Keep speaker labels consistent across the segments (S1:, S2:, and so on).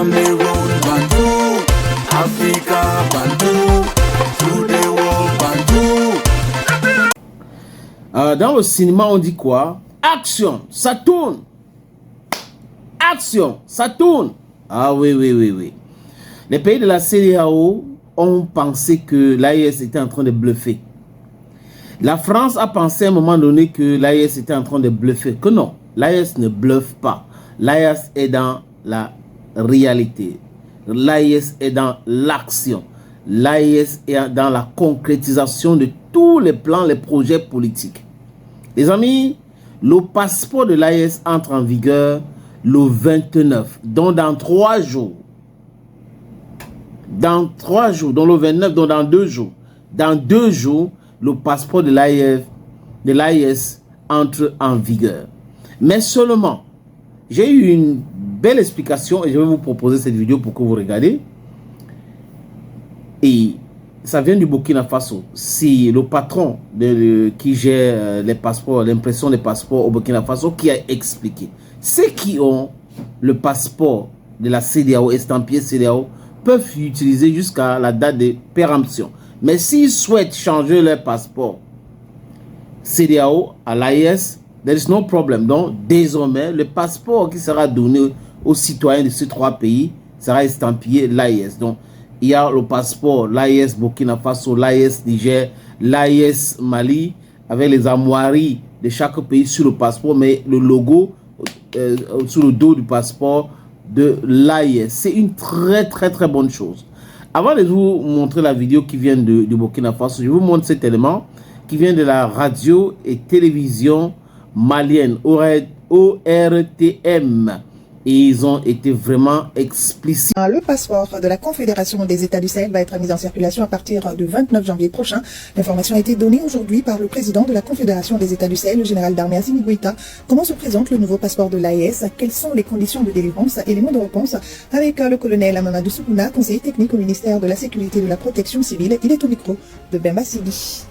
S1: Cameroun, Bantou, Africa, Bantou, through the world, Bantou.
S2: Dans le cinéma, on dit quoi? Action, ça tourne. Action, ça tourne. Ah oui, oui, oui, oui. Les pays de la CEDEAO ont pensé que l'AES était en train de bluffer. La France a pensé à un moment donné que l'AES était en train de bluffer. Que non, l'AES ne bluffe pas. L'AES est dans la réalité. L'AES est dans l'action. L'AES est dans la concrétisation de tous les plans, les projets politiques. Les amis, le passeport de l'AES entre en vigueur le 29, donc dans 3 jours. Dans 3 jours, donc le 29, donc dans 2 jours. Dans 2 jours, le passeport de l'AES entre en vigueur. Mais seulement, j'ai eu une belle explication et je vais vous proposer cette vidéo pour que vous regardez. Et ça vient du Burkina Faso. Si le patron qui gère les passeports, l'impression des passeports au Burkina Faso, qui a expliqué. Ceux qui ont le passeport de la CEDEAO, estampillé CEDEAO, peuvent utiliser jusqu'à la date de péremption. Mais s'ils souhaitent changer leur passeport CEDEAO à l'AES, there is no problem. Donc, désormais, le passeport qui sera donné aux citoyens de ces 3 pays sera estampillé l'AES. Donc, il y a le passeport l'AES Burkina Faso, l'AES Niger, l'AES Mali, avec les armoiries de chaque pays sur le passeport, mais le logo sur le dos du passeport de l'AES. C'est une très bonne chose. Avant de vous montrer la vidéo qui vient du Burkina Faso, je vous montre cet élément qui vient de la radio et télévision malienne, ORTM. Et ils ont été vraiment explicites.
S3: Le passeport de la Confédération des États du Sahel va être mis en circulation à partir du 29 janvier prochain. L'information a été donnée aujourd'hui par le président de la Confédération des États du Sahel, le général d'armée Assimi Goïta. Comment se présente le nouveau passeport de l'AES? Quelles sont les conditions de délivrance? Éléments de réponse avec le colonel Amamadou Soukouna, conseiller technique au ministère de la Sécurité et de la Protection civile. Il est au micro de Bemba Sidi.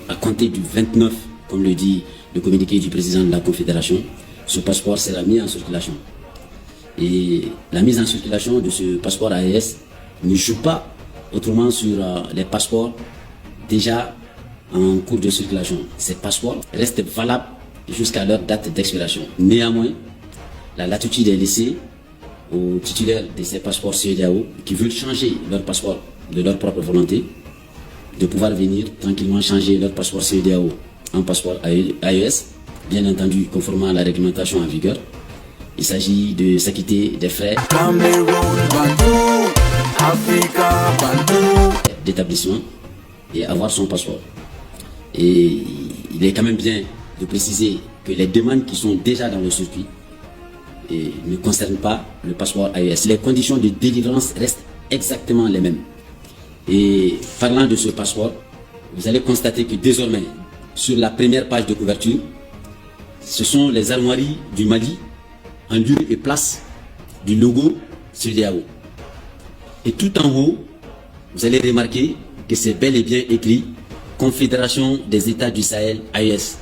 S4: À compter du 29, comme le dit le communiqué du président de la Confédération, ce passeport sera mis en circulation. Et la mise en circulation de ce passeport AES ne joue pas autrement sur les passeports déjà en cours de circulation. Ces passeports restent valables jusqu'à leur date d'expiration. Néanmoins, la latitude est laissée aux titulaires de ces passeports CEDEAO qui veulent changer leur passeport de leur propre volonté, de pouvoir venir tranquillement changer leur passeport CEDEAO en passeport AES, bien entendu conformément à la réglementation en vigueur. Il s'agit de s'acquitter des frais d'établissement et avoir son passeport. Et il est quand même bien de préciser que les demandes qui sont déjà dans le circuit ne concernent pas le passeport AES. Les conditions de délivrance restent exactement les mêmes. Et parlant de ce passeport, vous allez constater que désormais, sur la première page de couverture, ce sont les armoiries du Mali en lieu et place du logo CEDEAO. Et tout en haut, vous allez remarquer que c'est bel et bien écrit Confédération des États du Sahel AES.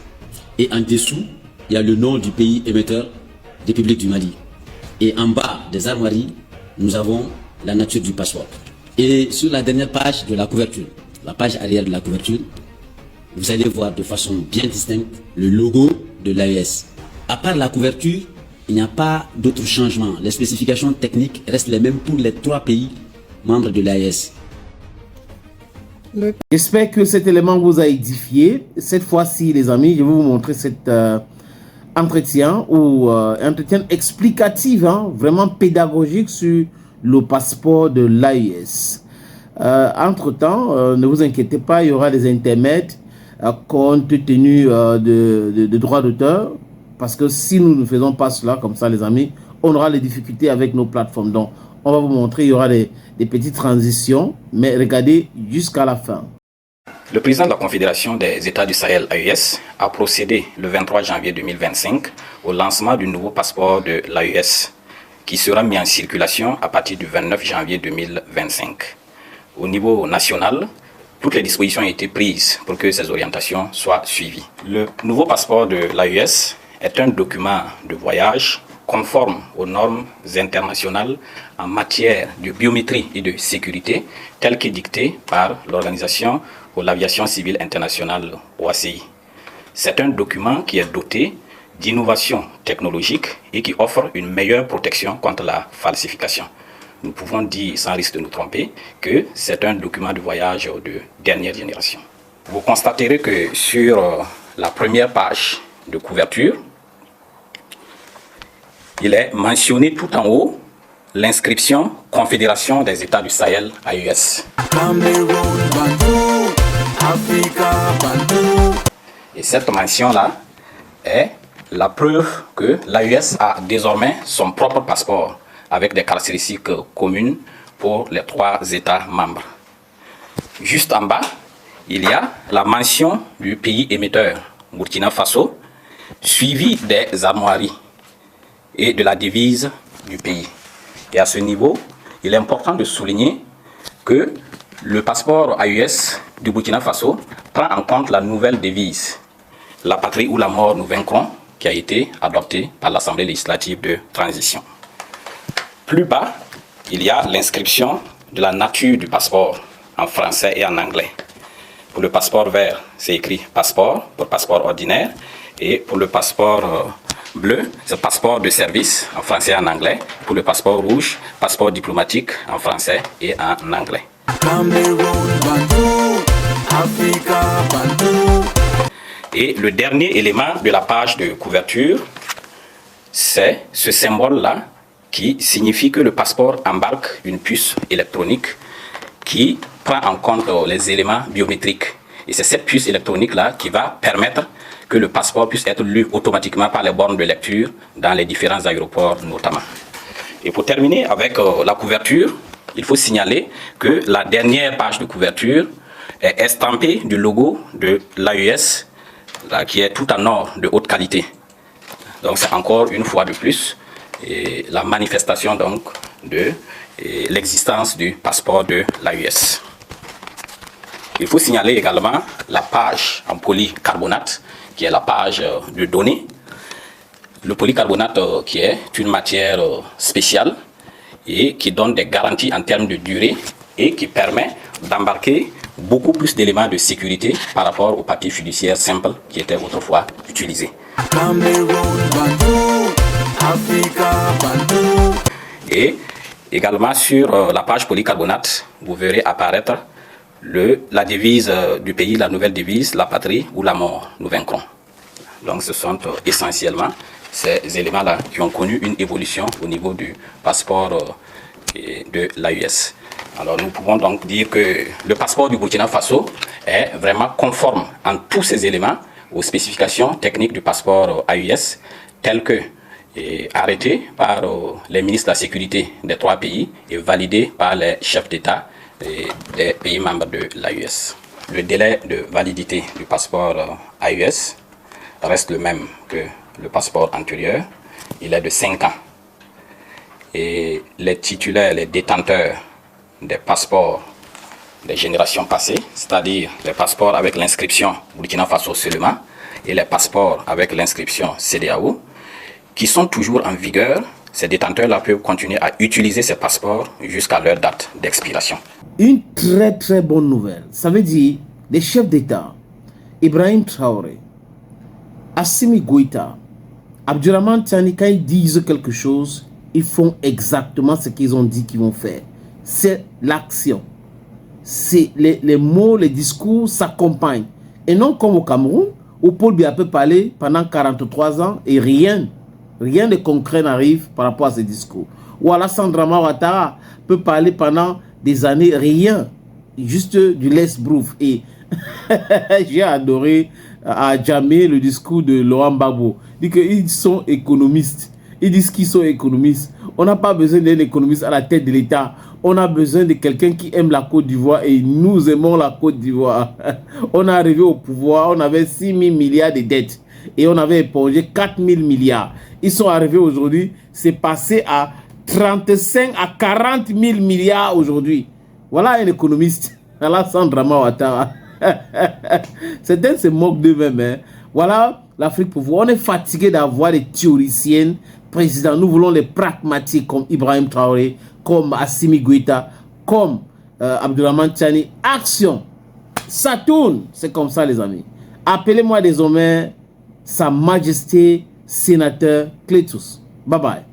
S4: Et en dessous, il y a le nom du pays émetteur, République du Mali. Et en bas des armoiries, nous avons la nature du passeport. Et sur la dernière page de la couverture, la page arrière de la couverture, vous allez voir de façon bien distincte le logo de l'AES. À part la couverture, il n'y a pas d'autres changements. Les spécifications techniques restent les mêmes pour les 3 pays membres de l'AES.
S2: J'espère que cet élément vous a édifié. Cette fois-ci, les amis, je vais vous montrer cet entretien ou entretien explicatif, vraiment pédagogique sur le passeport de l'AES. Entre-temps, ne vous inquiétez pas, il y aura des intermèdes compte tenu de droits d'auteur, parce que si nous ne faisons pas cela comme ça, les amis, on aura des difficultés avec nos plateformes. Donc on va vous montrer, il y aura des petites transitions, mais regardez jusqu'à la fin.
S5: Le président de la Confédération des États du Sahel AES a procédé le 23 janvier 2025 au lancement du nouveau passeport de l'AES qui sera mis en circulation à partir du 29 janvier 2025. Au niveau national, toutes les dispositions ont été prises pour que ces orientations soient suivies. Le nouveau passeport de l'AES est un document de voyage conforme aux normes internationales en matière de biométrie et de sécurité, telles qu'édictées par l'Organisation pour l'aviation civile internationale, OACI. C'est un document qui est doté d'innovations technologiques et qui offre une meilleure protection contre la falsification. Nous pouvons dire, sans risque de nous tromper, que c'est un document de voyage de dernière génération. Vous constaterez que sur la première page de couverture, il est mentionné tout en haut l'inscription Confédération des États du Sahel, AES.
S1: Cameroun, Bantou, Africa, Bantou.
S5: Et cette mention-là est la preuve que l'AES a désormais son propre passeport avec des caractéristiques communes pour les 3 États membres. Juste en bas, il y a la mention du pays émetteur, Burkina Faso, suivi des armoiries et de la devise du pays. Et à ce niveau, il est important de souligner que le passeport AES du Burkina Faso prend en compte la nouvelle devise « La patrie ou la mort, nous vaincrons » qui a été adoptée par l'Assemblée législative de transition. Plus bas, il y a l'inscription de la nature du passeport en français et en anglais. Pour le passeport vert, c'est écrit « passeport » pour passeport ordinaire, et pour le passeport bleu, c'est passeport de service en français et en anglais. Pour le passeport rouge, passeport diplomatique en français et en anglais.
S1: Cameroun, Bantou, Africa, Bantou.
S5: Et le dernier élément de la page de couverture, c'est ce symbole-là qui signifie que le passeport embarque une puce électronique qui prend en compte les éléments biométriques. Et c'est cette puce électronique-là qui va permettre que le passeport puisse être lu automatiquement par les bornes de lecture dans les différents aéroports notamment. Et pour terminer avec la couverture, il faut signaler que la dernière page de couverture est estampée du logo de l'AES, qui est tout en or de haute qualité. Donc c'est encore une fois de plus la manifestation donc de l'existence du passeport de l'AES. Il faut signaler également la page en polycarbonate, qui est la page de données. Le polycarbonate qui est une matière spéciale et qui donne des garanties en termes de durée et qui permet d'embarquer beaucoup plus d'éléments de sécurité par rapport au papier fiduciaire simple qui était autrefois utilisé.
S1: Cameroun, Bantou, Africa, Bantou.
S5: Et également sur la page polycarbonate, vous verrez apparaître la devise du pays, la nouvelle devise, la patrie ou la mort, nous vaincrons. Donc ce sont essentiellement ces éléments-là qui ont connu une évolution au niveau du passeport de l'AES. Alors nous pouvons donc dire que le passeport du Burkina Faso est vraiment conforme en tous ces éléments aux spécifications techniques du passeport AES, telles que arrêté par les ministres de la sécurité des 3 pays et validé par les chefs d'État des pays membres de l'AES. Le délai de validité du passeport AES reste le même que le passeport antérieur. Il est de 5 ans. Et les titulaires, les détenteurs des passeports des générations passées, c'est-à-dire les passeports avec l'inscription Burkina Faso seulement et les passeports avec l'inscription CEDEAO, qui sont toujours en vigueur, ces détenteurs-là peuvent continuer à utiliser ces passeports jusqu'à leur date d'expiration.
S2: Une très très bonne nouvelle. Ça veut dire les chefs d'État, Ibrahim Traoré, Assimi Goïta, Abdurrahman Tiani, quand ils disent quelque chose, ils font exactement ce qu'ils ont dit qu'ils vont faire. C'est l'action. C'est les mots, les discours s'accompagnent. Et non comme au Cameroun, où Paul Biya peut parler pendant 43 ans et rien de concret n'arrive par rapport à ces discours. Ou Alassane Dramane Ouattara peut parler pendant des années, rien, juste du laisse-brouf. Et j'ai adoré à jamais le discours de Laurent Gbagbo. Il dit qu'ils sont économistes. Ils disent qu'ils sont économistes. On n'a pas besoin d'un économiste à la tête de l'État. On a besoin de quelqu'un qui aime la Côte d'Ivoire et nous aimons la Côte d'Ivoire. On est arrivé au pouvoir, on avait 6 000 milliards de dettes et on avait épongé 4 000 milliards. Ils sont arrivés aujourd'hui, c'est passé à 35 à 40 000 milliards aujourd'hui. Voilà un économiste, Alassane Dramane Ouattara. Certains se moquent d'eux-mêmes. Hein. Voilà l'Afrique pour vous. On est fatigué d'avoir des théoriciennes présidents. Nous voulons les pragmatiques comme Ibrahim Traoré, comme Assimi Goïta, comme Abdourahmane Tiani. Action! Ça tourne! C'est comme ça, les amis. Appelez-moi désormais Sa Majesté Sénateur Clétus. Bye bye.